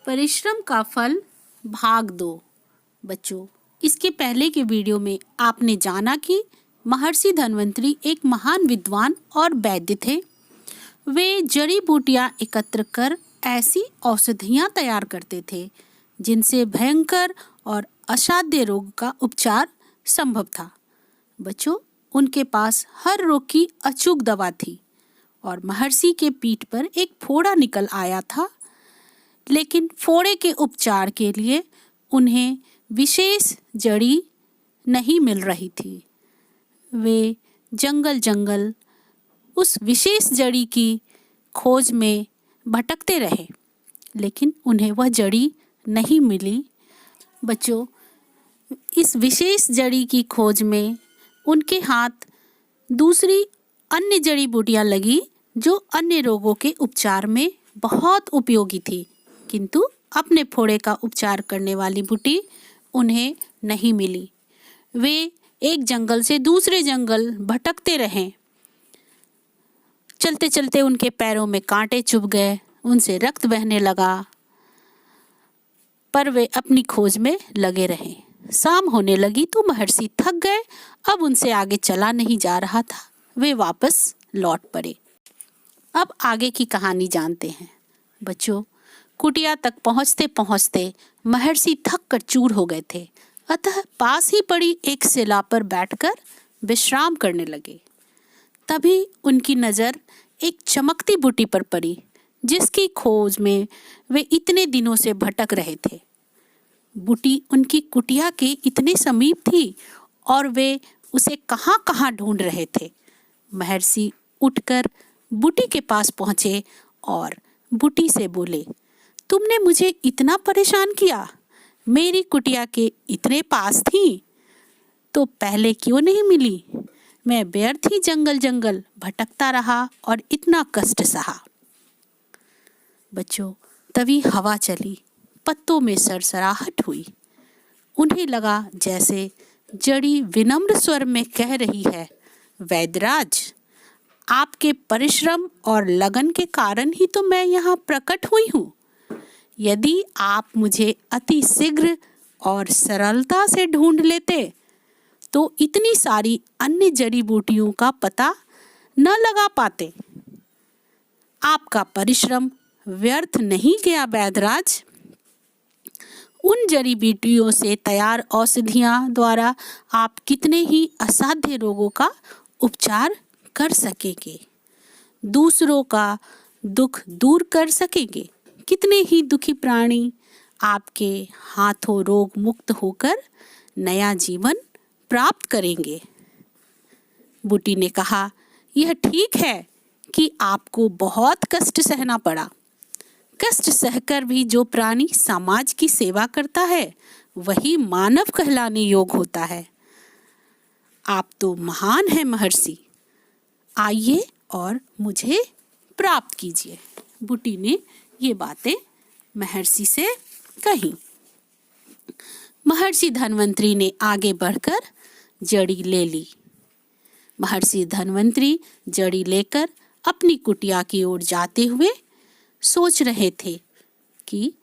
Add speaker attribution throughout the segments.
Speaker 1: परिश्रम का फल भाग 2। बच्चों, इसके पहले के वीडियो में आपने जाना कि महर्षि धन्वंतरी एक महान विद्वान और वैद्य थे। वे जड़ी बूटियां एकत्र कर ऐसी औषधियां तैयार करते थे जिनसे भयंकर और असाध्य रोग का उपचार संभव था। बच्चों, उनके पास हर रोग की अचूक दवा थी और महर्षि के पीठ पर एक फोड़ा निकल आया था, लेकिन फोड़े के उपचार के लिए उन्हें विशेष जड़ी नहीं मिल रही थी। वे जंगल उस विशेष जड़ी की खोज में भटकते रहे, लेकिन उन्हें वह जड़ी नहीं मिली। बच्चों, इस विशेष जड़ी की खोज में उनके हाथ दूसरी अन्य जड़ी बूटियां लगी जो अन्य रोगों के उपचार में बहुत उपयोगी थी, किंतु अपने फोड़े का उपचार करने वाली बूटी उन्हें नहीं मिली। वे एक जंगल से दूसरे जंगल भटकते रहे। चलते चलते उनके पैरों में कांटे चुभ गए, उनसे रक्त बहने लगा, पर वे अपनी खोज में लगे रहे। शाम होने लगी तो महर्षि थक गए। अब उनसे आगे चला नहीं जा रहा था। वे वापस लौट पड़े। अब आगे की कहानी जानते हैं। बच्चों, कुटिया तक पहुंचते पहुंचते महर्षि थक कर चूर हो गए थे, अतः पास ही पड़ी एक शिला पर बैठकर विश्राम करने लगे। तभी उनकी नज़र एक चमकती बूटी पर पड़ी जिसकी खोज में वे इतने दिनों से भटक रहे थे। बूटी उनकी कुटिया के इतने समीप थी और वे उसे कहाँ कहाँ ढूंढ रहे थे। महर्षि उठकर बूटी के पास पहुँचे और बूटी से बोले, तुमने मुझे इतना परेशान किया, मेरी कुटिया के इतने पास थी तो पहले क्यों नहीं मिली? मैं व्यर्थ ही जंगल भटकता रहा और इतना कष्ट सहा। बच्चों, तभी हवा चली, पत्तों में सरसराहट हुई। उन्हें लगा जैसे जड़ी विनम्र स्वर में कह रही है, वैद्यराज, आपके परिश्रम और लगन के कारण ही तो मैं यहाँ प्रकट हुई हूँ। यदि आप मुझे अति शीघ्र और सरलता से ढूंढ लेते तो इतनी सारी अन्य जड़ी बूटियों का पता न लगा पाते। आपका परिश्रम व्यर्थ नहीं गया वैद्यराज। उन जड़ी बूटियों से तैयार औषधियां द्वारा आप कितने ही असाध्य रोगों का उपचार कर सकेंगे, दूसरों का दुख दूर कर सकेंगे। कितने ही दुखी प्राणी आपके हाथों रोग मुक्त होकर नया जीवन प्राप्त करेंगे। बूटी ने कहा, यह ठीक है कि आपको बहुत कष्ट सहना पड़ा। कष्ट सहकर भी जो प्राणी समाज की सेवा करता है वही मानव कहलाने योग्य होता है। आप तो महान हैं महर्षि, आइए और मुझे प्राप्त कीजिए। बूटी ने ये बातें महर्षि से कही। महर्षि धन्वंतरी ने आगे बढ़कर जड़ी ले ली। महर्षि धन्वंतरी जड़ी लेकर अपनी कुटिया की ओर जाते हुए सोच रहे थे कि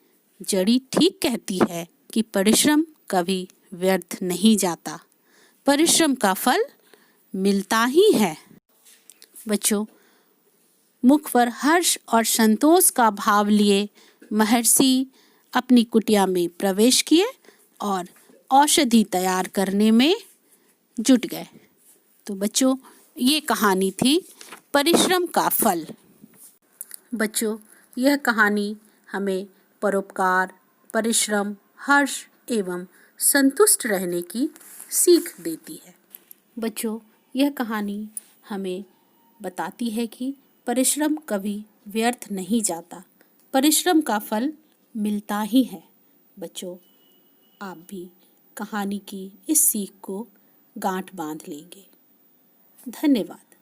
Speaker 1: जड़ी ठीक कहती है कि परिश्रम कभी व्यर्थ नहीं जाता, परिश्रम का फल मिलता ही है। बच्चों, मुख पर हर्ष और संतोष का भाव लिए महर्षि अपनी कुटिया में प्रवेश किए और औषधि तैयार करने में जुट गए। तो बच्चों, ये कहानी थी परिश्रम का फल। बच्चों, यह कहानी हमें परोपकार, परिश्रम, हर्ष एवं संतुष्ट रहने की सीख देती है। बच्चों, यह कहानी हमें बताती है कि परिश्रम कभी व्यर्थ नहीं जाता, परिश्रम का फल मिलता ही है। बच्चों, आप भी कहानी की इस सीख को गांठ बांध लेंगे। धन्यवाद।